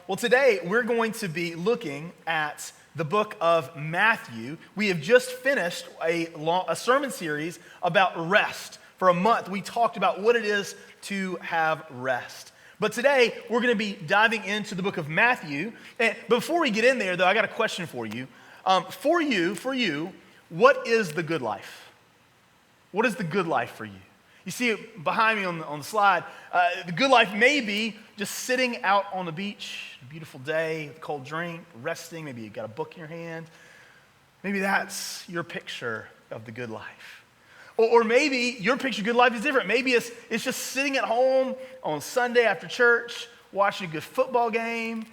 Well, today we're going to be looking at the book of Matthew. We have just finished a sermon series about rest. For a month, we talked about what it is to have rest. But today, we're going to be diving into the book of Matthew. And before we get in there, though, I got a question for you. For you, what is the good life? What is the good life for you? You see it behind me on the slide. The good life may be just sitting out on the beach, a beautiful day, a cold drink, resting. Maybe you got a book in your hand. Maybe that's your picture of the good life. Or maybe your picture of good life is different. Maybe it's just sitting at home on Sunday after church, watching a good football game.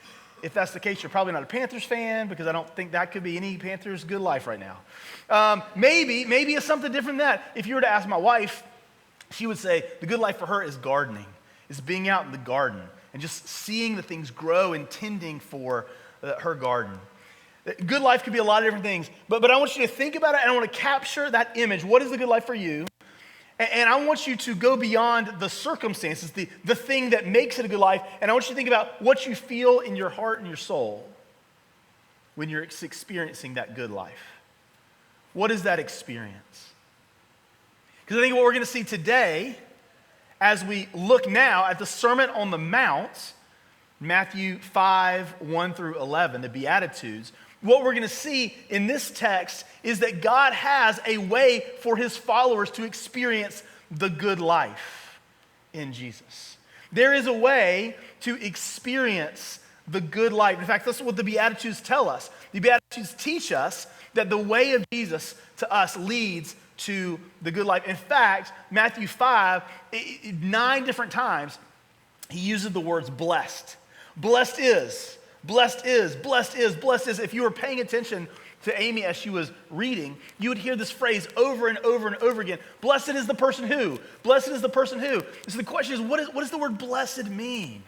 If that's the case, you're probably not a Panthers fan, because I don't think that could be any Panthers' good life right now. Maybe it's something different than that. If you were to ask my wife, she would say the good life for her is gardening. It's being out in the garden and just seeing the things grow and tending for her garden. Good life could be a lot of different things, but I want you to think about it, and I want to capture that image. What is the good life for you? And I want you to go beyond the circumstances, the thing that makes it a good life, and I want you to think about what you feel in your heart and your soul when you're experiencing that good life. What is that experience? Because I think what we're going to see today, as we look now at the Sermon on the Mount, Matthew 5, 1 through 11, the Beatitudes, what we're going to see in this text is that God has a way for his followers to experience the good life in Jesus. There is a way to experience the good life. In fact, that's what the Beatitudes tell us. The Beatitudes teach us that the way of Jesus to us leads to the good life. In fact, Matthew 5, 9 different times, he uses the words blessed. Blessed is. Blessed is, blessed is, blessed is. If you were paying attention to Amy as she was reading, you would hear this phrase over and over and over again. Blessed is the person who. Blessed is the person who. So the question is, what does the word blessed mean?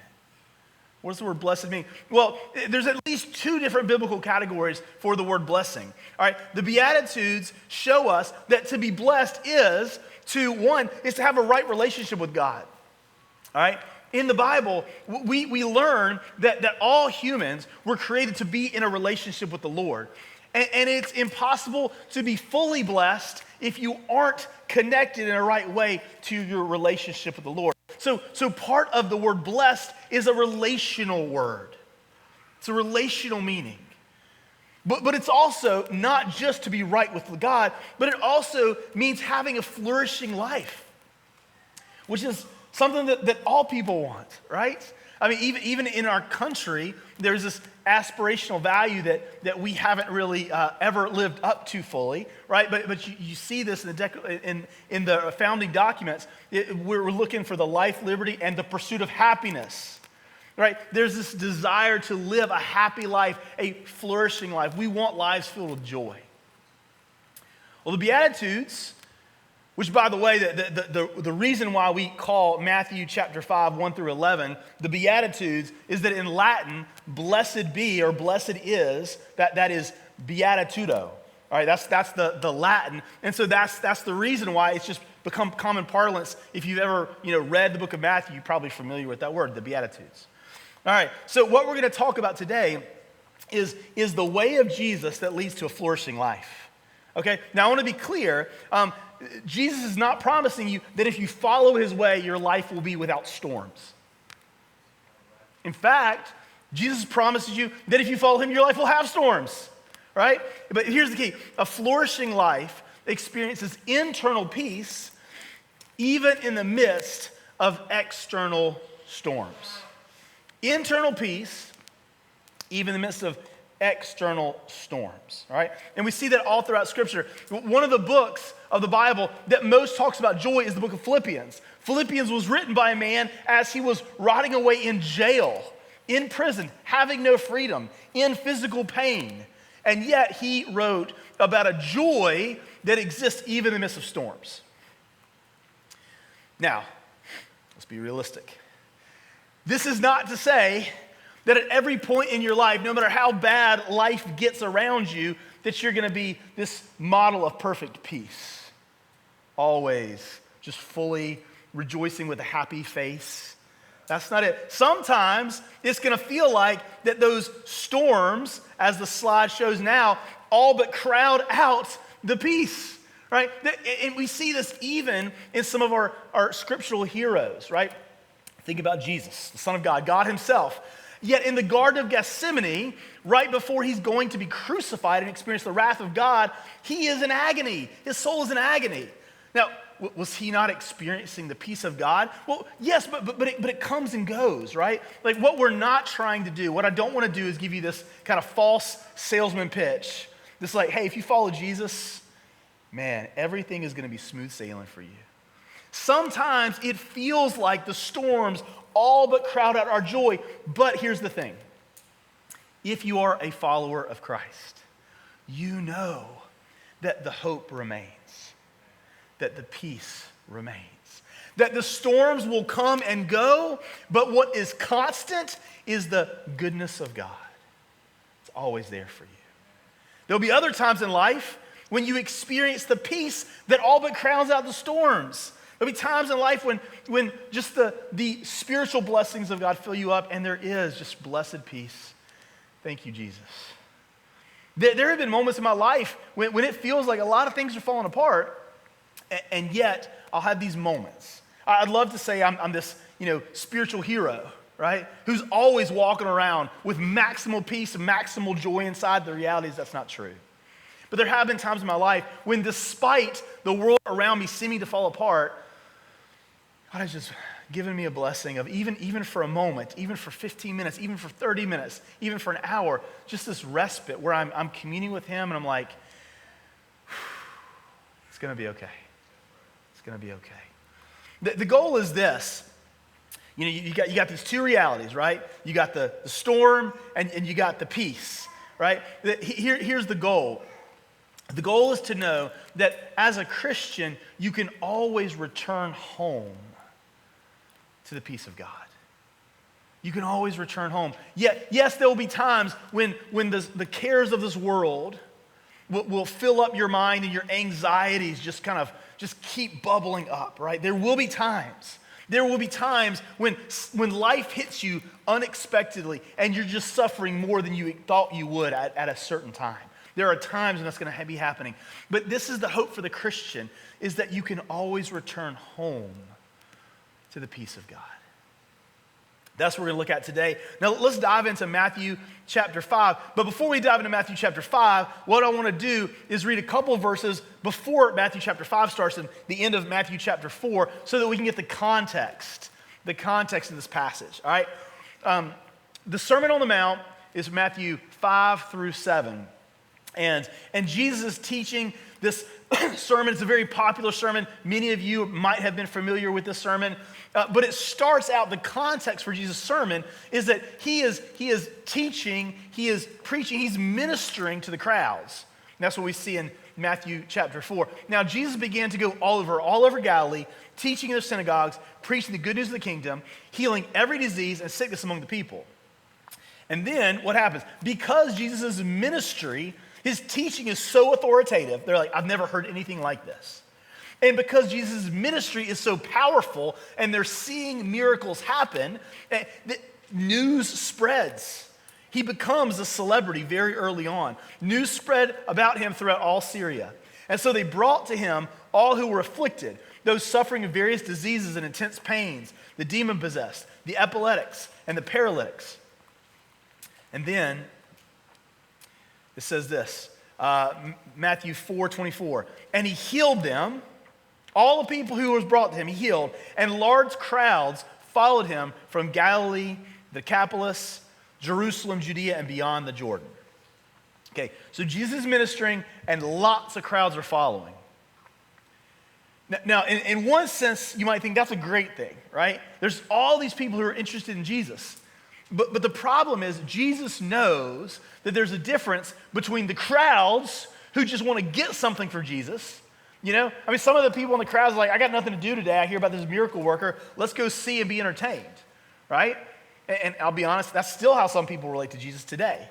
What does the word blessed mean? Well, there's at least two different biblical categories for the word blessing. All right, the Beatitudes show us that to be blessed is to have a right relationship with God. All right? In the Bible, we learn that all humans were created to be in a relationship with the Lord. And it's impossible to be fully blessed if you aren't connected in a right way to your relationship with the Lord. So part of the word blessed is a relational word. It's a relational meaning. But it's also not just to be right with God, but it also means having a flourishing life, which is something that all people want, right? I mean, even in our country, there's this aspirational value that we haven't really ever lived up to fully, right? But you see this in the founding documents. We're looking for the life, liberty, and the pursuit of happiness, right? There's this desire to live a happy life, a flourishing life. We want lives filled with joy. Well, the Beatitudes, which, by the way, the reason why we call Matthew chapter 5, 1 through 11, the Beatitudes, is that in Latin, blessed be or blessed is, that is beatitudo. All right, that's the Latin. And so that's the reason why it's just become common parlance. If you've ever read the book of Matthew, you're probably familiar with that word, the Beatitudes. All right, so what we're going to talk about today is the way of Jesus that leads to a flourishing life. Okay, now I want to be clear. Jesus is not promising you that if you follow his way, your life will be without storms. In fact, Jesus promises you that if you follow him, your life will have storms, right? But here's the key. A flourishing life experiences internal peace even in the midst of external storms. Internal peace even in the midst of external storms, all right? And we see that all throughout Scripture. One of the books of the Bible that most talks about joy is the book of Philippians. Philippians was written by a man as he was rotting away in jail, in prison, having no freedom, in physical pain. And yet he wrote about a joy that exists even in the midst of storms. Now, let's be realistic. This is not to say that at every point in your life, no matter how bad life gets around you, that you're going to be this model of perfect peace. Always just fully rejoicing with a happy face. That's not it. Sometimes it's going to feel like that those storms, as the slide shows now, all but crowd out the peace, right? And we see this even in some of our scriptural heroes, right? Think about Jesus, the Son of God, God himself. Yet in the Garden of Gethsemane, right before he's going to be crucified and experience the wrath of God, he is in agony. His soul is in agony. Now, was he not experiencing the peace of God? Well, yes, but it comes and goes, right? Like what we're not trying to do, what I don't want to do is give you this kind of false salesman pitch. This like, hey, if you follow Jesus, man, everything is going to be smooth sailing for you. Sometimes it feels like the storms all but crowd out our joy. But here's the thing. If you are a follower of Christ, you know that the hope remains, that the peace remains, that the storms will come and go, but what is constant is the goodness of God. It's always there for you. There'll be other times in life when you experience the peace that all but crowds out the storms. There'll be times in life when just the spiritual blessings of God fill you up, and there is just blessed peace. Thank you, Jesus. There have been moments in my life when it feels like a lot of things are falling apart, and yet I'll have these moments. I'd love to say I'm this, spiritual hero, right? Who's always walking around with maximal peace and maximal joy inside. The reality is that's not true. But there have been times in my life when despite the world around me seeming to fall apart, God has just given me a blessing of even for a moment, even for 15 minutes, even for 30 minutes, even for an hour, just this respite where I'm communing with him and I'm like, it's going to be okay. It's going to be okay. The goal is this. You got these two realities, right? You got the storm and you got the peace, right? Here's the goal. The goal is to know that as a Christian, you can always return home to the peace of God. You can always return home. Yet, yes, there will be times when the cares of this world will fill up your mind and your anxieties just keep bubbling up, right? There will be times. There will be times when life hits you unexpectedly and you're just suffering more than you thought you would at a certain time. There are times when that's going to be happening. But this is the hope for the Christian, is that you can always return home to the peace of God. That's what we're going to look at today. Now let's dive into Matthew chapter 5. But before we dive into Matthew chapter 5, what I want to do is read a couple verses before Matthew chapter 5 starts and the end of Matthew chapter 4 so that we can get the context of this passage. All right? The Sermon on the Mount is Matthew 5 through 7. And Jesus is teaching this sermon. It's a very popular sermon. Many of you might have been familiar with this sermon. But it starts out, the context for Jesus' sermon is that he is teaching, he is preaching, he's ministering to the crowds. And that's what we see in Matthew chapter 4. Now, Jesus began to go all over Galilee, teaching in their synagogues, preaching the good news of the kingdom, healing every disease and sickness among the people. And then what happens? Because Jesus' ministry, his teaching is so authoritative, they're like, I've never heard anything like this. And because Jesus' ministry is so powerful and they're seeing miracles happen, the news spreads. He becomes a celebrity very early on. News spread about him throughout all Syria. And so they brought to him all who were afflicted, those suffering of various diseases and intense pains, the demon-possessed, the epileptics, and the paralytics. And then it says this, Matthew 4:24, and he healed them. All the people who was brought to him, he healed, and large crowds followed him from Galilee, the Decapolis, Jerusalem, Judea, and beyond the Jordan. Okay, so Jesus is ministering, and lots of crowds are following. Now, in one sense, you might think that's a great thing, right? There's all these people who are interested in Jesus. But the problem is, Jesus knows that there's a difference between the crowds who just want to get something for Jesus. Some of the people in the crowds are like, I got nothing to do today. I hear about this miracle worker. Let's go see and be entertained, right? And I'll be honest, that's still how some people relate to Jesus today.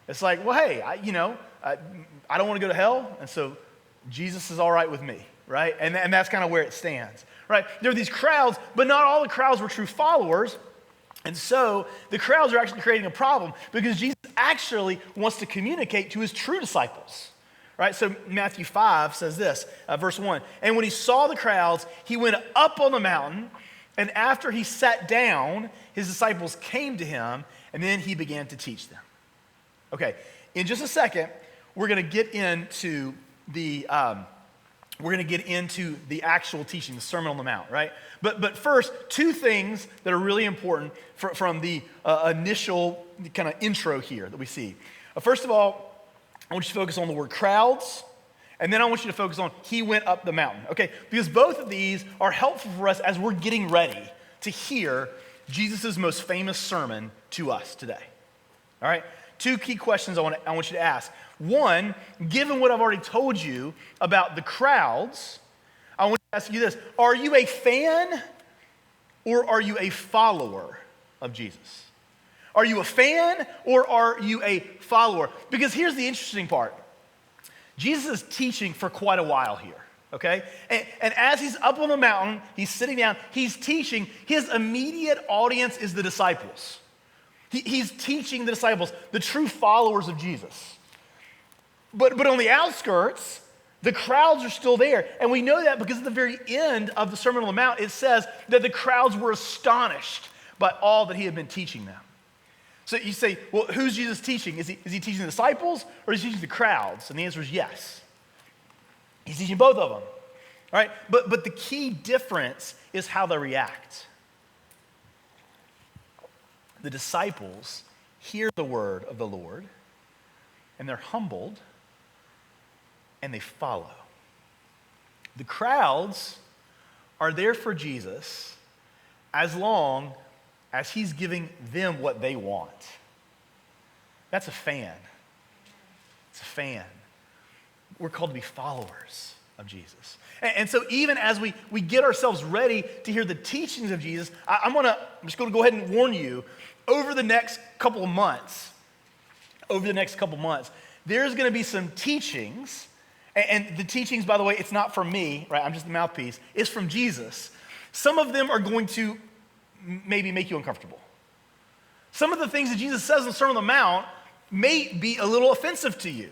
It's like, well, hey, I don't want to go to hell, and so Jesus is all right with me, right? And that's kind of where it stands, right? There are these crowds, but not all the crowds were true followers. And so the crowds are actually creating a problem because Jesus actually wants to communicate to his true disciples. Right? So Matthew 5 says this, verse 1. And when he saw the crowds, he went up on the mountain, and after he sat down, his disciples came to him, and then he began to teach them. Okay, in just a second, we're going to get into the actual teaching, the Sermon on the Mount, right? But first, two things that are really important from the initial kind of intro here that we see. First of all, I want you to focus on the word crowds, and then I want you to focus on he went up the mountain, okay? Because both of these are helpful for us as we're getting ready to hear Jesus' most famous sermon to us today, all right? Two key questions I want you to ask. One, given what I've already told you about the crowds, I want to ask you this. Are you a fan or are you a follower of Jesus? Are you a fan or are you a follower? Because here's the interesting part. Jesus is teaching for quite a while here, okay? And as he's up on the mountain, he's sitting down, he's teaching. His immediate audience is the disciples. He's teaching the disciples, the true followers of Jesus. But on the outskirts, the crowds are still there. And we know that because at the very end of the Sermon on the Mount, it says that the crowds were astonished by all that he had been teaching them. So you say, well, who's Jesus teaching? Is he teaching the disciples or is he teaching the crowds? And the answer is yes. He's teaching both of them. All right? But the key difference is how they react. The disciples hear the word of the Lord and they're humbled and they follow. The crowds are there for Jesus as long as he's giving them what they want. That's a fan. It's a fan. We're called to be followers of Jesus. And so even as we get ourselves ready to hear the teachings of Jesus, I'm just going to go ahead and warn you, over the next couple of months, there's going to be some teachings, and the teachings, by the way, it's not from me, right? I'm just the mouthpiece. It's from Jesus. Some of them are going to maybe make you uncomfortable. Some of the things that Jesus says in the Sermon on the Mount may be a little offensive to you.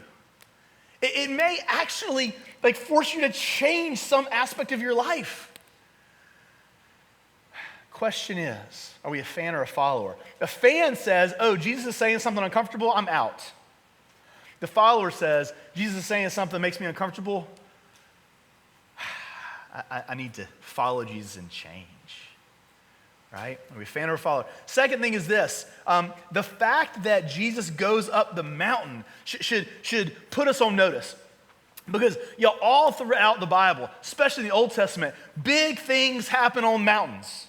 It may actually force you to change some aspect of your life. Question is, are we a fan or a follower? A fan says, oh, Jesus is saying something uncomfortable, I'm out. The follower says, Jesus is saying something that makes me uncomfortable, I need to follow Jesus and change. Right? Are we a fan or a follower? Second thing is this. The fact that Jesus goes up the mountain should put us on notice. Because all throughout the Bible, especially in the Old Testament, big things happen on mountains.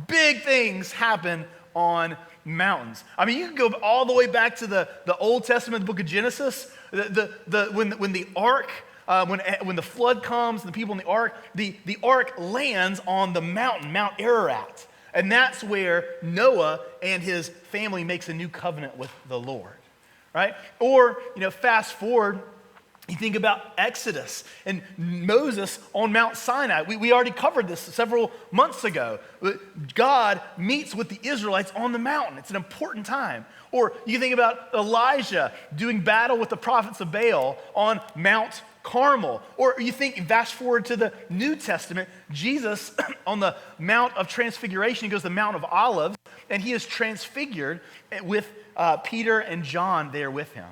Big things happen on mountains. I mean, you can go all the way back to the Old Testament, the book of Genesis, when the ark, when the flood comes, and the people in the ark lands on the mountain, Mount Ararat. And that's where Noah and his family makes a new covenant with the Lord, right? Or, fast forward, you think about Exodus and Moses on Mount Sinai. We already covered this several months ago. God meets with the Israelites on the mountain. It's an important time. Or you think about Elijah doing battle with the prophets of Baal on Mount Carmel. Or you think, fast forward to the New Testament, Jesus on the Mount of Transfiguration, he goes to the Mount of Olives, and he is transfigured with Peter and John there with him.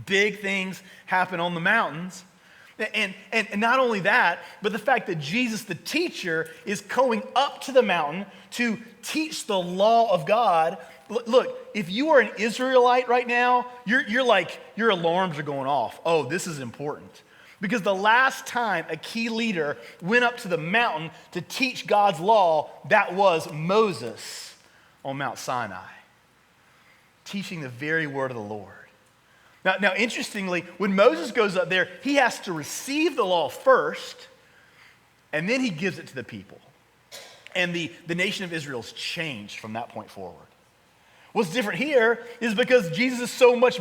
Big things happen on the mountains. And not only that, but the fact that Jesus, the teacher, is going up to the mountain to teach the law of God. Look, if you are an Israelite right now, your alarms are going off. Oh, this is important. Because the last time a key leader went up to the mountain to teach God's law, that was Moses on Mount Sinai, teaching the very word of the Lord. Now, interestingly, when Moses goes up there, he has to receive the law first, and then he gives it to the people. And the nation of Israel is changed from that point forward. What's different here is because Jesus is so much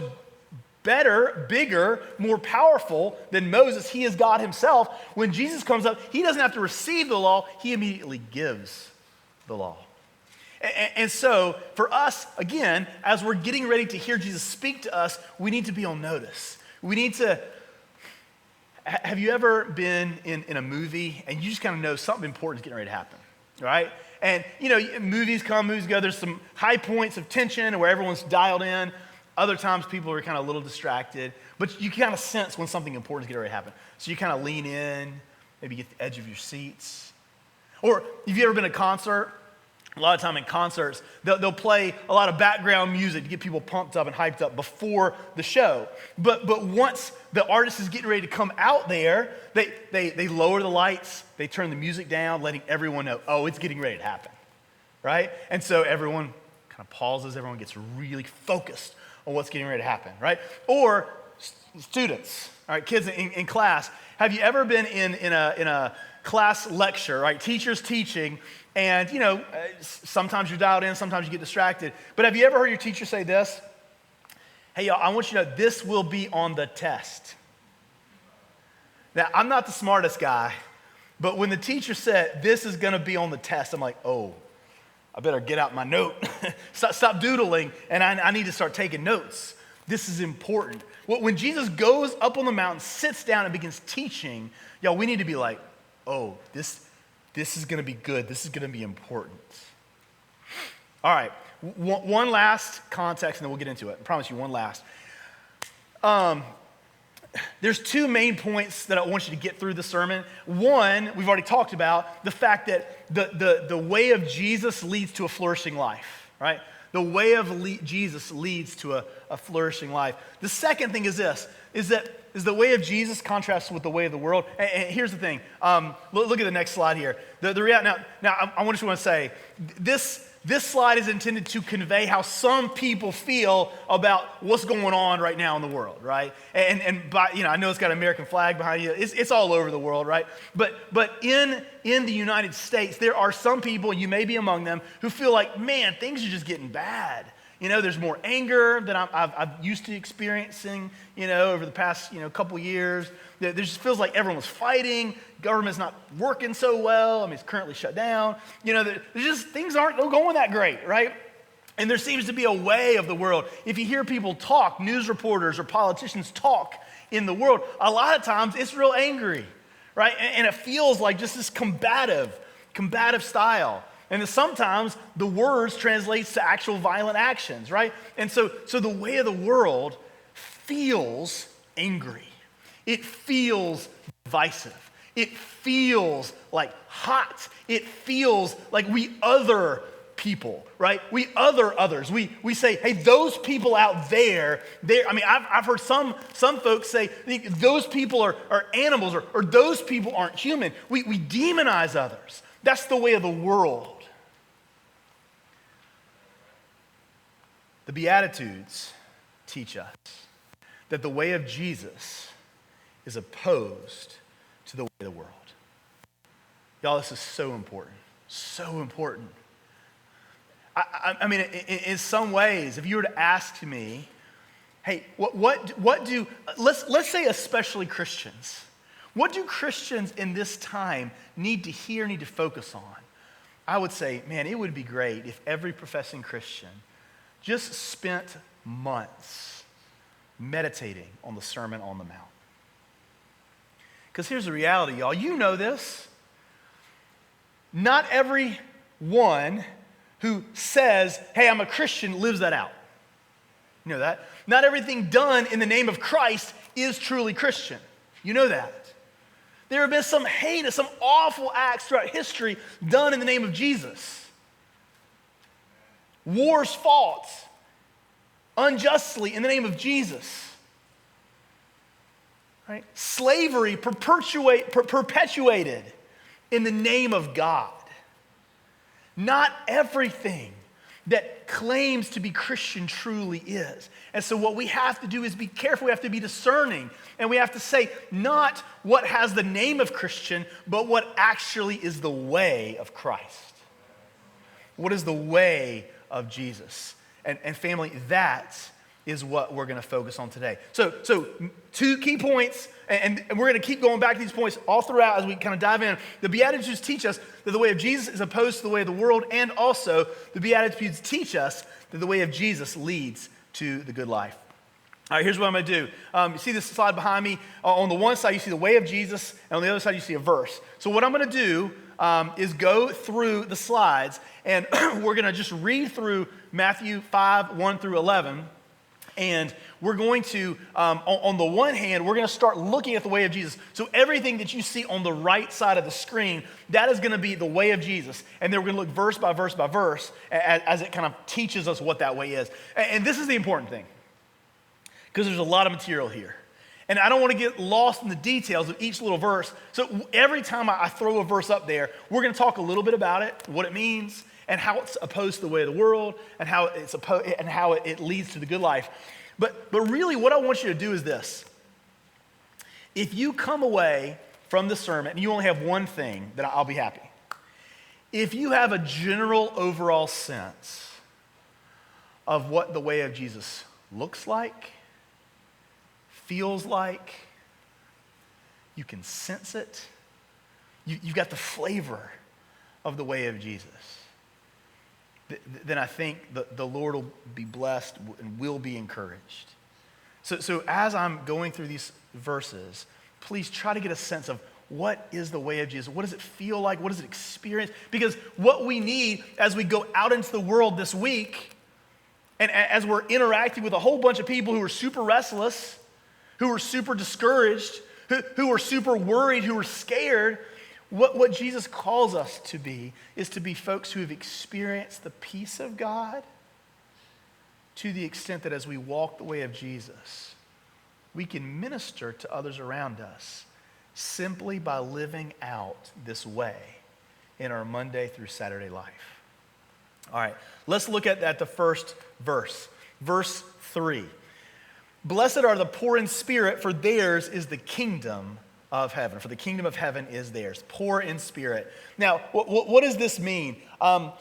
better, bigger, more powerful than Moses. He is God himself. When Jesus comes up, he doesn't have to receive the law. He immediately gives the law. And so for us, again, as we're getting ready to hear Jesus speak to us, we need to be on notice. We need to, have you ever been in a movie and you just kind of know something important is getting ready to happen, right? And movies come, movies go, there's some high points of tension where everyone's dialed in. Other times people are kind of a little distracted, but you kind of sense when something important is getting ready to happen. So you kind of lean in, maybe get the edge of your seats. Or have you ever been to a concert? A lot of time in concerts, they'll play a lot of background music to get people pumped up and hyped up before the show. But once the artist is getting ready to come out there, they lower the lights, they turn the music down, letting everyone know, oh, it's getting ready to happen, right? And so everyone kind of pauses, everyone gets really focused on what's getting ready to happen, right? Or students, all right, kids in class, have you ever been in a class lecture, right? Teachers teaching, and sometimes you're dialed in, sometimes you get distracted. But have you ever heard your teacher say this? Hey, y'all, I want you to know this will be on the test. Now, I'm not the smartest guy, but when the teacher said this is going to be on the test, I'm like, oh, I better get out my note. Stop doodling, and I need to start taking notes. This is important. When Jesus goes up on the mountain, sits down, and begins teaching, y'all, we need to be like, oh, this is going to be good. This is going to be important. All right, one last context, and then we'll get into it. I promise you, one last. There's two main points that I want you to get through the sermon. One, we've already talked about, the fact that the way of Jesus leads to a flourishing life, right? The way of Jesus leads to a flourishing life. The second thing is this, is the way of Jesus contrasts with the way of the world. And here's the thing. Look at the next slide here. Now I just want to say, this slide is intended to convey how some people feel about what's going on right now in the world, right? And by, I know it's got an American flag behind you. It's all over the world, right? But in the United States, there are some people, you may be among them, who feel like, man, things are just getting bad. There's more anger than I've used to experiencing, over the past, couple years. There just feels like everyone's fighting. Government's not working so well. I mean, it's currently shut down. There's just, things aren't going that great, right? And there seems to be a way of the world. If you hear people talk, news reporters or politicians talk in the world, a lot of times it's real angry, right? And it feels like just this combative style. And then sometimes the words translates to actual violent actions, right? And so the way of the world feels angry. It feels divisive. It feels like hot. It feels like we other people, right? We other others. We say, hey, those people out there, I've heard some folks say those people are animals or those people aren't human. We demonize others. That's the way of the world. The Beatitudes teach us that the way of Jesus is opposed to the way of the world. Y'all, this is so important. So important. I mean, in some ways, if you were to ask me, hey, what do, let's say especially Christians, what do Christians in this time need to hear, need to focus on? I would say, man, it would be great if every professing Christian just spent months meditating on the Sermon on the Mount. Because here's the reality, y'all. You know this. Not everyone who says, hey, I'm a Christian, lives that out. You know that? Not everything done in the name of Christ is truly Christian. You know that. There have been some heinous, some awful acts throughout history done in the name of Jesus. Wars fought unjustly in the name of Jesus. Right? Slavery perpetuated in the name of God. Not everything that claims to be Christian truly is. And so what we have to do is be careful. We have to be discerning. And we have to say not what has the name of Christian, but what actually is the way of Christ. What is the way of Jesus? And family, that is what we're going to focus on today. So 2 key points, and we're going to keep going back to these points all throughout as we kind of dive in. The Beatitudes teach us that the way of Jesus is opposed to the way of the world, and also the Beatitudes teach us that the way of Jesus leads to the good life. All right, here's what I'm going to do. You see this slide behind me? On the one side, you see the way of Jesus, and on the other side, you see a verse. So what I'm going to do is go through the slides, and we're going to just read through Matthew 5, 1 through 11. And we're going to, on the one hand, we're going to start looking at the way of Jesus. So everything that you see on the right side of the screen, that is going to be the way of Jesus. And then we're going to look verse by verse by verse as it kind of teaches us what that way is. And this is the important thing, because there's a lot of material here. And I don't want to get lost in the details of each little verse. So every time I throw a verse up there, we're going to talk a little bit about it, what it means, and how it's opposed to the way of the world, and how it leads to the good life. But really, what I want you to do is this. If you come away from the sermon and you only have one thing, then I'll be happy. If you have a general overall sense of what the way of Jesus looks like, feels like, you can sense it, you've got the flavor of the way of Jesus, then I think the Lord will be blessed and will be encouraged. So as I'm going through these verses, please try to get a sense of what is the way of Jesus? What does it feel like? What does it experience? Because what we need as we go out into the world this week, and as we're interacting with a whole bunch of people who are super restless, who are super discouraged, who are super worried, who are scared, what Jesus calls us to be is to be folks who have experienced the peace of God to the extent that as we walk the way of Jesus, we can minister to others around us simply by living out this way in our Monday through Saturday life. All right, let's look at the first verse. Verse 3. Blessed are the poor in spirit, for theirs is the kingdom of heaven. For the kingdom of heaven is theirs. Poor in spirit. Now, what does this mean? I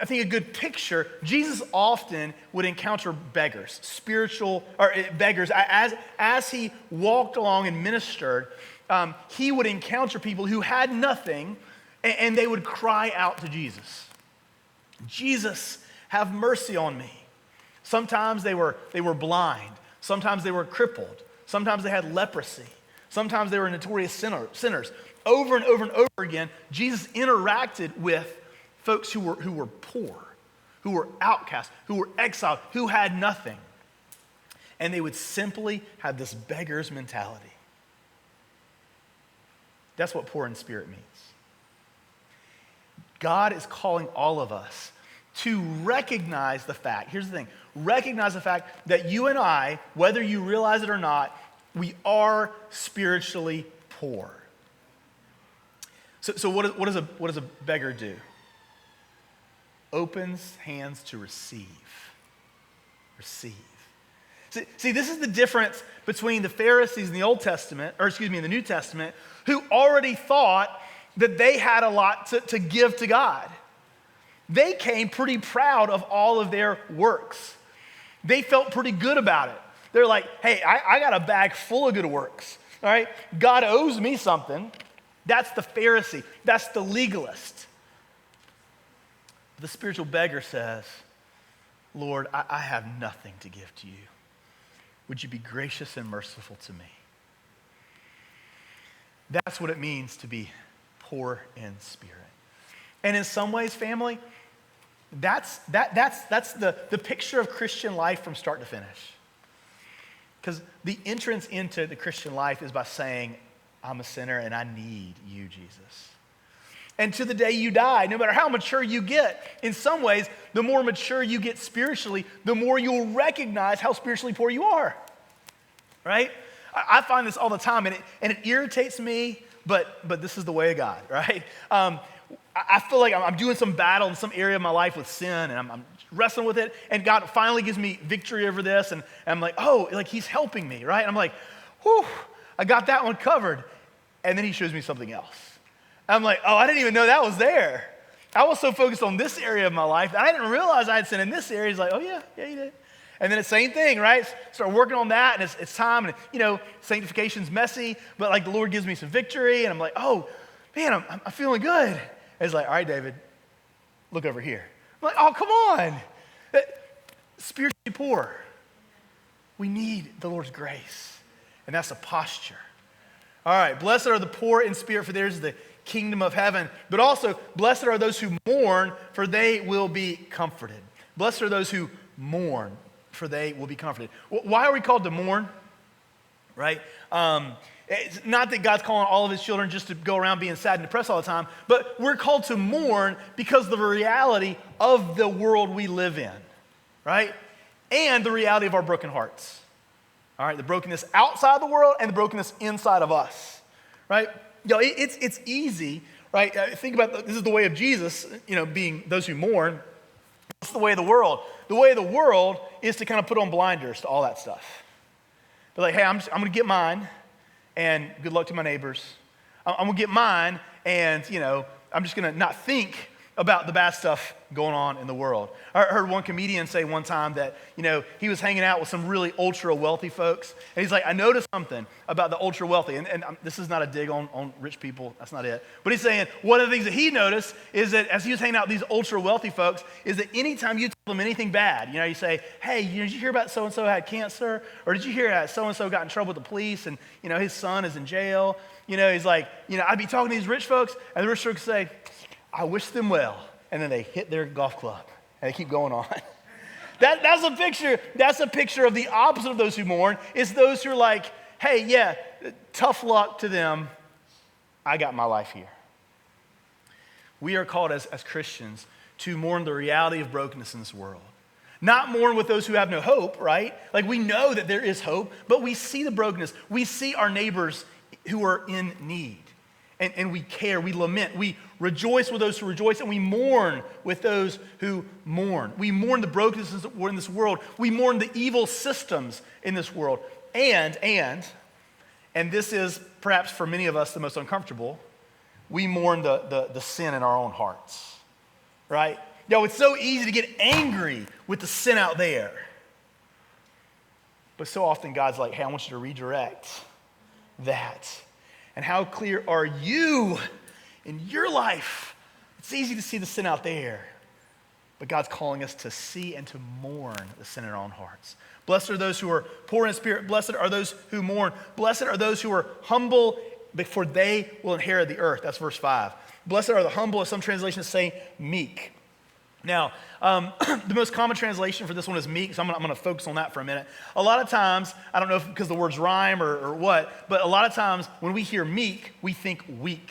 think a good picture, Jesus often would encounter beggars, beggars. As he walked along and ministered, he would encounter people who had nothing, and they would cry out to Jesus. Jesus, have mercy on me. Sometimes they were blind. Sometimes they were crippled. Sometimes they had leprosy. Sometimes they were notorious sinners. Over and over and over again, Jesus interacted with folks who were poor, who were outcast, who were exiled, who had nothing. And they would simply have this beggar's mentality. That's what poor in spirit means. God is calling all of us to recognize the fact, here's the thing, recognize the fact that you and I, whether you realize it or not, we are spiritually poor. So what does a beggar do? Opens hands to receive. Receive. See, this is the difference between the Pharisees in the Old Testament, in the New Testament, who already thought that they had a lot to give to God. They came pretty proud of all of their works. They felt pretty good about it. They're like, hey, I got a bag full of good works, all right? God owes me something. That's the Pharisee. That's the legalist. The spiritual beggar says, Lord, I have nothing to give to you. Would you be gracious and merciful to me? That's what it means to be poor in spirit. And in some ways, family, that's the picture of Christian life from start to finish. Because the entrance into the Christian life is by saying, I'm a sinner and I need you, Jesus. And to the day you die, no matter how mature you get, in some ways, the more mature you get spiritually, the more you'll recognize how spiritually poor you are, right? I find this all the time, and it irritates me, but this is the way of God, right? I feel like I'm doing some battle in some area of my life with sin, and I'm wrestling with it, and God finally gives me victory over this, and I'm like, oh, like he's helping me, right? And I'm like, whew, I got that one covered. And then he shows me something else. I'm like, oh, I didn't even know that was there. I was so focused on this area of my life that I didn't realize I had sin in this area. He's like, oh yeah, you did. And then it's the same thing, right? Start working on that, and it's time, and sanctification's messy, but like the Lord gives me some victory, and I'm like, oh, man, I'm feeling good. And it's like, all right, David, look over here. I'm like, oh, come on. Spiritually poor. We need the Lord's grace, and that's a posture. All right, blessed are the poor in spirit, for theirs is the kingdom of heaven. But also, blessed are those who mourn, for they will be comforted. Blessed are those who mourn, for they will be comforted. Why are we called to mourn? Right? It's not that God's calling all of his children just to go around being sad and depressed all the time, but we're called to mourn because of the reality of the world we live in, right? And the reality of our broken hearts. All right, the brokenness outside the world and the brokenness inside of us, right? It's easy, right? Think about this is the way of Jesus, being those who mourn. It's the way of the world. The way of the world is to kind of put on blinders to all that stuff. They're like, hey, I'm going to get mine, and good luck to my neighbors. I'm going to get mine, and, I'm just going to not think about the bad stuff going on in the world. I heard one comedian say one time that, he was hanging out with some really ultra wealthy folks, and he's like, I noticed something about the ultra wealthy, and this is not a dig on rich people, that's not it. But he's saying one of the things that he noticed is that as he was hanging out with these ultra wealthy folks, is that anytime you tell them anything bad, you say, hey, did you hear about so-and-so had cancer? Or did you hear that so-and-so got in trouble with the police and, his son is in jail? He's like, I'd be talking to these rich folks, and the rich folks say, I wish them well. And then they hit their golf club and they keep going on. That's a picture. That's a picture of the opposite of those who mourn. It's those who are like, hey, yeah, tough luck to them. I got my life here. We are called as Christians to mourn the reality of brokenness in this world. Not mourn with those who have no hope, right? Like we know that there is hope, but we see the brokenness. We see our neighbors who are in need. And we care, we lament, we rejoice with those who rejoice, and we mourn with those who mourn. We mourn the brokenness in this world. We mourn the evil systems in this world. And this is perhaps for many of us the most uncomfortable, we mourn the sin in our own hearts, right? It's so easy to get angry with the sin out there. But so often God's like, hey, I want you to redirect that. And how clear are you in your life? It's easy to see the sin out there, but God's calling us to see and to mourn the sin in our own hearts. Blessed are those who are poor in spirit. Blessed are those who mourn. Blessed are those who are humble, for they will inherit the earth. That's verse 5. Blessed are the humble, as some translations say, meek. Now, the most common translation for this one is meek, so I'm going to focus on that for a minute. A lot of times, I don't know if because the words rhyme or what, but a lot of times when we hear meek, we think weak,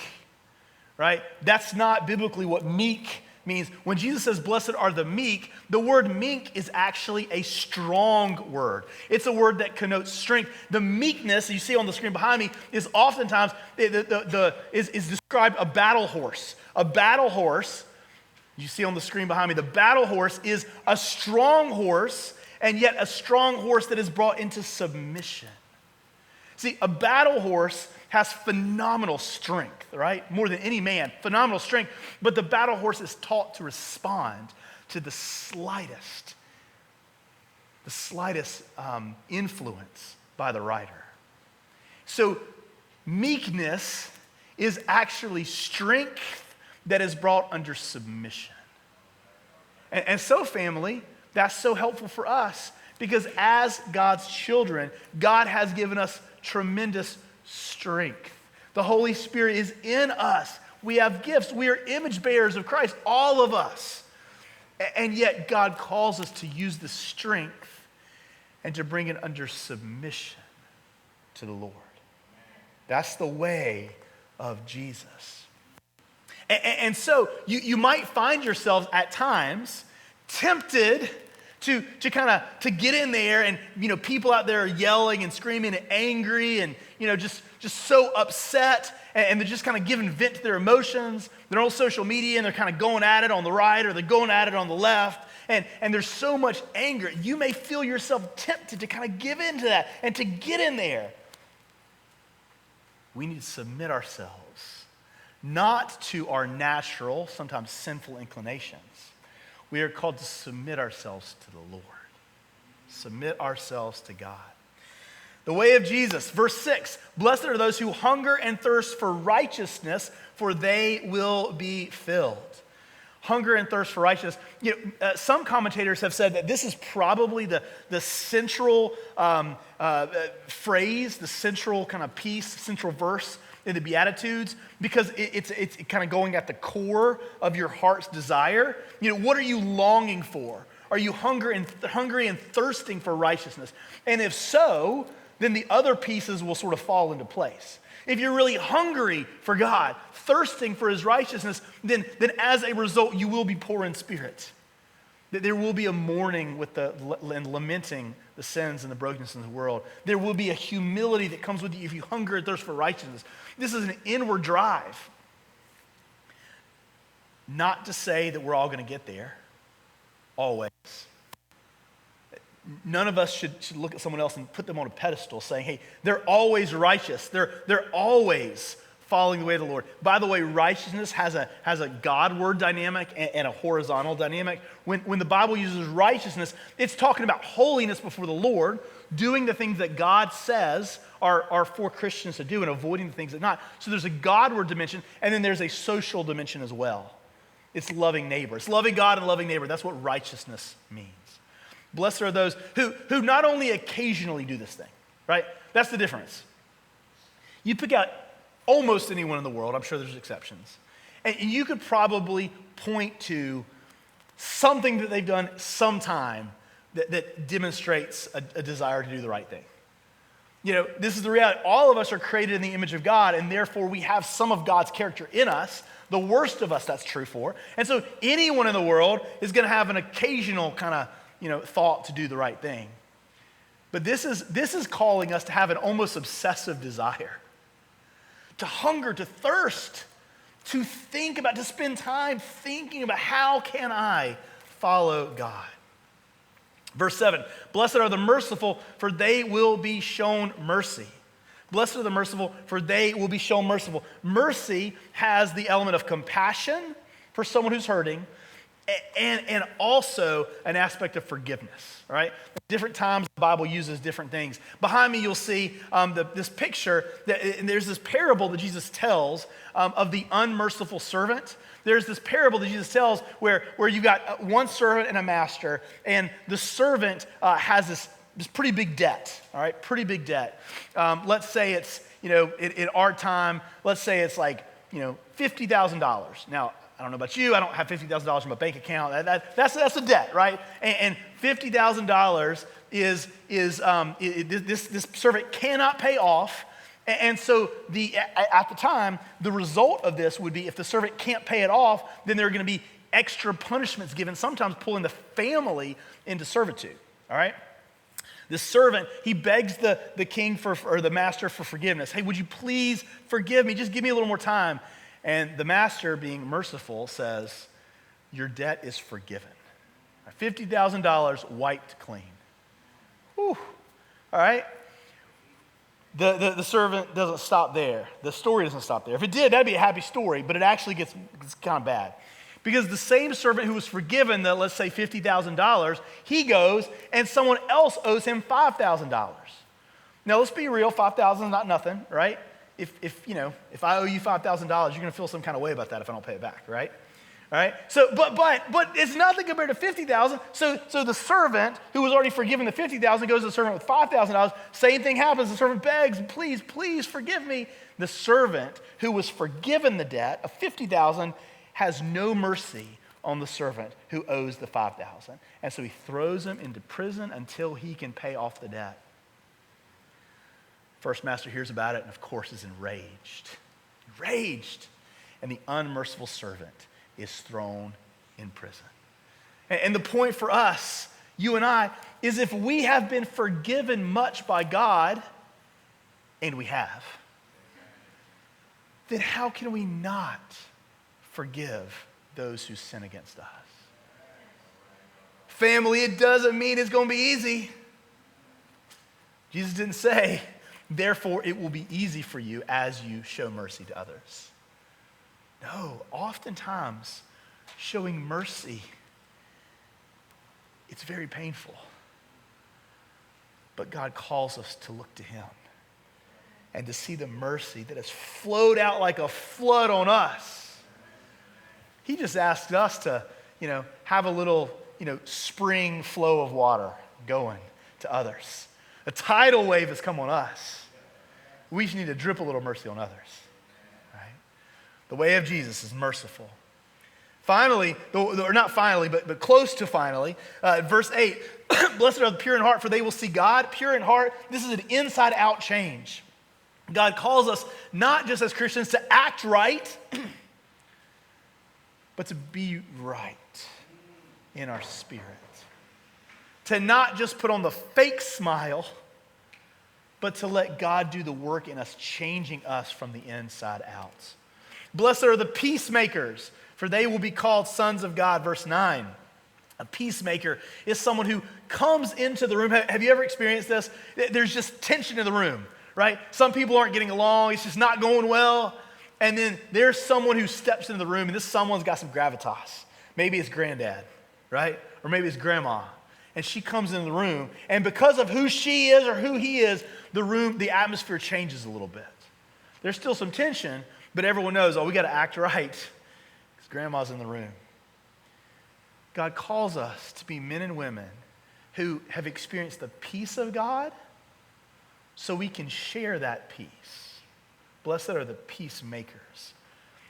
right? That's not biblically what meek means. When Jesus says, blessed are the meek, the word meek is actually a strong word. It's a word that connotes strength. The meekness you see on the screen behind me is oftentimes, is described a battle horse. A battle horse, you see on the screen behind me, the battle horse is a strong horse, and yet a strong horse that is brought into submission. See, a battle horse has phenomenal strength, right? More than any man, phenomenal strength. But the battle horse is taught to respond to the slightest influence by the rider. So meekness is actually strength that is brought under submission. And so, family, that's so helpful for us because as God's children, God has given us tremendous strength. The Holy Spirit is in us. We have gifts. We are image bearers of Christ, all of us. And yet God calls us to use the strength and to bring it under submission to the Lord. That's the way of Jesus. And so you might find yourselves at times tempted to get in there and, people out there are yelling and screaming and angry and, just so upset and they're just kind of giving vent to their emotions. They're on social media and they're kind of going at it on the right or they're going at it on the left. And there's so much anger. You may feel yourself tempted to kind of give in to that and to get in there. We need to submit ourselves not to our natural, sometimes sinful inclinations. We are called to submit ourselves to the Lord. Submit ourselves to God. The way of Jesus, verse 6, blessed are those who hunger and thirst for righteousness, for they will be filled. Hunger and thirst for righteousness. Some commentators have said that this is probably the central phrase, the central kind of piece, central verse in the Beatitudes, because it's kind of going at the core of your heart's desire. What are you longing for? Are you hungry and thirsting for righteousness? And if so, then the other pieces will sort of fall into place. If you're really hungry for God, thirsting for his righteousness, then as a result, you will be poor in spirit. That there will be a mourning and lamenting the sins and the brokenness in the world. There will be a humility that comes with you if you hunger and thirst for righteousness. This is an inward drive. Not to say that we're all going to get there, always. None of us should look at someone else and put them on a pedestal saying, hey, they're always righteous. They're always following the way of the Lord. By the way, righteousness has a Godward dynamic and a horizontal dynamic. When the Bible uses righteousness, it's talking about holiness before the Lord, doing the things that God says are for Christians to do and avoiding the things that not. So there's a Godward dimension, and then there's a social dimension as well. It's loving neighbor. It's loving God and loving neighbor. That's what righteousness means. Blessed are those who not only occasionally do this thing, right? That's the difference. You pick out almost anyone in the world, I'm sure there's exceptions, and you could probably point to something that they've done sometime that demonstrates a desire to do the right thing. This is the reality. All of us are created in the image of God, and therefore we have some of God's character in us. The worst of us, that's true for. And so anyone in the world is going to have an occasional kind of thought to do the right thing. But this is calling us to have an almost obsessive desire, to hunger, to thirst, to think about, to spend time thinking about how can I follow God. Verse 7, blessed are the merciful, for they will be shown mercy. Blessed are the merciful, for they will be shown merciful. Mercy has the element of compassion for someone who's hurting, and also an aspect of forgiveness, right? Different times the Bible uses different things. Behind me you'll see this picture, and there's this parable that Jesus tells of the unmerciful servant. There's this parable that Jesus tells where you got one servant and a master, and the servant has this pretty big debt, all right? Pretty big debt. Let's say it's, in our time, let's say it's like, $50,000. Now, I don't know about you, I don't have $50,000 in my bank account. That's a debt, right? And $50,000 is this servant cannot pay off. And so at the time, the result of this would be if the servant can't pay it off, then there are going to be extra punishments given, sometimes pulling the family into servitude, all right? The servant, he begs the king or the master for forgiveness. Hey, would you please forgive me? Just give me a little more time. And the master, being merciful, says, your debt is forgiven. $50,000 wiped clean. Whew. All right? The servant doesn't stop there. The story doesn't stop there. If it did, that'd be a happy story, but it actually gets kind of bad. Because the same servant who was forgiven the, let's say, $50,000, he goes and someone else owes him $5,000. Now, let's be real, $5,000 is not nothing, right? If I owe you $5,000, you're going to feel some kind of way about that if I don't pay it back, right? All right. So, but it's nothing compared to $50,000. So the servant who was already forgiven the $50,000 goes to the servant with $5,000. Same thing happens. The servant begs, please forgive me. The servant who was forgiven the debt of $50,000 has no mercy on the servant who owes the $5,000, and so he throws him into prison until he can pay off the debt. First master hears about it and, of course, is enraged. And the unmerciful servant is thrown in prison. And the point for us, you and I, is if we have been forgiven much by God, and we have, then how can we not forgive those who sin against us? Family, it doesn't mean it's going to be easy. Jesus didn't say, therefore, it will be easy for you as you show mercy to others. No, oftentimes, showing mercy, it's very painful. But God calls us to look to him and to see the mercy that has flowed out like a flood on us. He just asked us to, have a little, spring flow of water going to others. A tidal wave has come on us. We just need to drip a little mercy on others, right? The way of Jesus is merciful. Finally, or not finally, but close to finally, verse 8, blessed are the pure in heart, for they will see God. Pure in heart, this is an inside-out change. God calls us not just as Christians to act right, but to be right in our spirit. To not just put on the fake smile, but to let God do the work in us, changing us from the inside out. Blessed are the peacemakers, for they will be called sons of God. Verse 9. A peacemaker is someone who comes into the room. Have you ever experienced this? There's just tension in the room, right? Some people aren't getting along. It's just not going well. And then there's someone who steps into the room, and this someone's got some gravitas. Maybe it's granddad, right? Or maybe it's grandma. And she comes into the room, and because of who she is or who he is, the atmosphere changes a little bit. There's still some tension, but everyone knows, we got to act right because grandma's in the room. God calls us to be men and women who have experienced the peace of God so we can share that peace. Blessed are the peacemakers.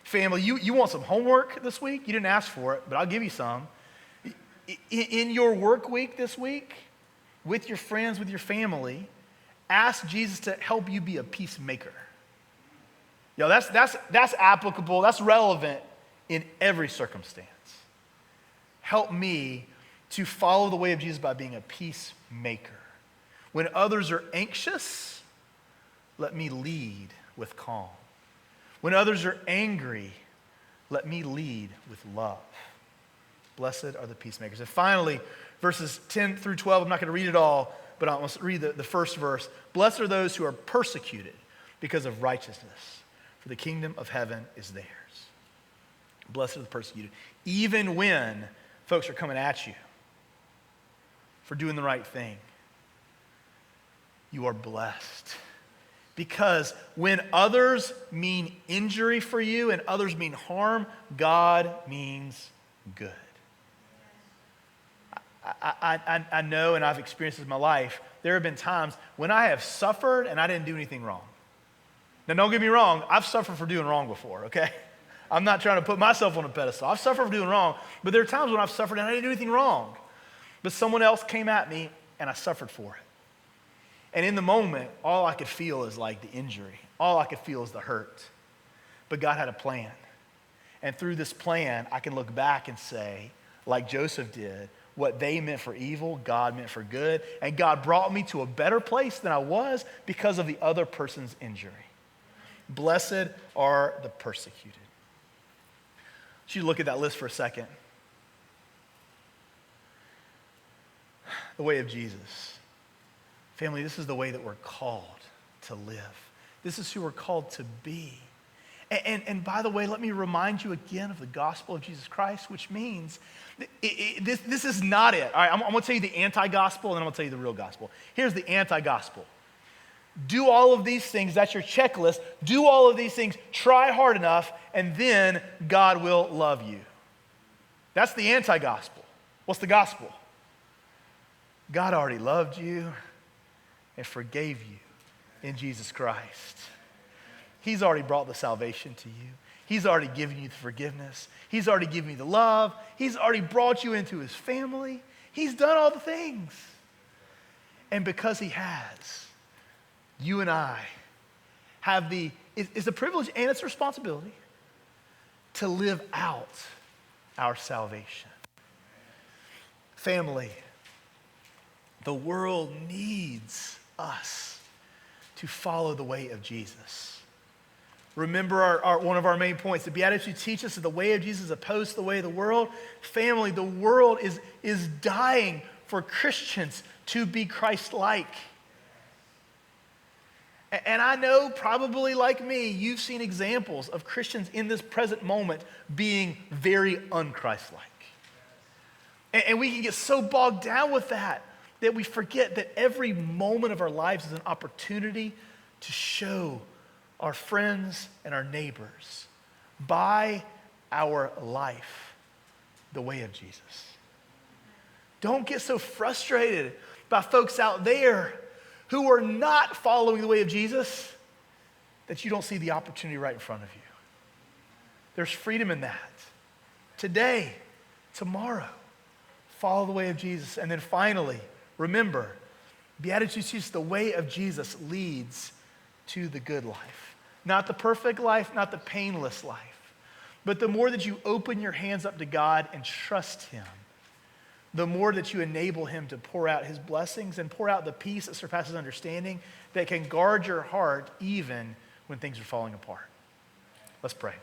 Family, you want some homework this week? You didn't ask for it, but I'll give you some. In your work week this week, with your friends, with your family, ask Jesus to help you be a peacemaker. That's applicable, that's relevant in every circumstance. Help me to follow the way of Jesus by being a peacemaker. When others are anxious, let me lead with calm. When others are angry, let me lead with love. Blessed are the peacemakers. And finally, verses 10 through 12, I'm not going to read it all, but I'll read the first verse. Blessed are those who are persecuted because of righteousness, for the kingdom of heaven is theirs. Blessed are the persecuted. Even when folks are coming at you for doing the right thing, you are blessed. Because when others mean injury for you and others mean harm, God means good. I know, and I've experienced this in my life, there have been times when I have suffered and I didn't do anything wrong. Now, don't get me wrong, I've suffered for doing wrong before, okay? I'm not trying to put myself on a pedestal. I've suffered for doing wrong, but there are times when I've suffered and I didn't do anything wrong. But someone else came at me and I suffered for it. And in the moment, all I could feel is like the injury. All I could feel is the hurt. But God had a plan. And through this plan, I can look back and say, like Joseph did, what they meant for evil, God meant for good. And God brought me to a better place than I was because of the other person's injury. Blessed are the persecuted. I want you to look at that list for a second. The way of Jesus. Family, this is the way that we're called to live. This is who we're called to be. And by the way, let me remind you again of the gospel of Jesus Christ, which means this is not it. All right, I'm going to tell you the anti-gospel, and then I'm going to tell you the real gospel. Here's the anti-gospel. Do all of these things. That's your checklist. Do all of these things. Try hard enough, and then God will love you. That's the anti-gospel. What's the gospel? God already loved you and forgave you in Jesus Christ. He's already brought the salvation to you. He's already given you the forgiveness. He's already given you the love. He's already brought you into his family. He's done all the things. And because he has, you and I have it's a privilege and it's a responsibility to live out our salvation. Family, the world needs us to follow the way of Jesus. Remember one of our main points. The Beatitudes teach us that the way of Jesus is opposed to the way of the world. Family, the world is dying for Christians to be Christ-like. And I know probably like me, you've seen examples of Christians in this present moment being very un-Christ-like. And we can get so bogged down with that. that we forget that every moment of our lives is an opportunity to show our friends and our neighbors by our life the way of Jesus. Don't get so frustrated by folks out there who are not following the way of Jesus that you don't see the opportunity right in front of you. There's freedom in that. Today, tomorrow, follow the way of Jesus. And then finally, remember, Beatitudes teaches the way of Jesus leads to the good life. Not the perfect life, not the painless life. But the more that you open your hands up to God and trust him, the more that you enable him to pour out his blessings and pour out the peace that surpasses understanding that can guard your heart even when things are falling apart. Let's pray.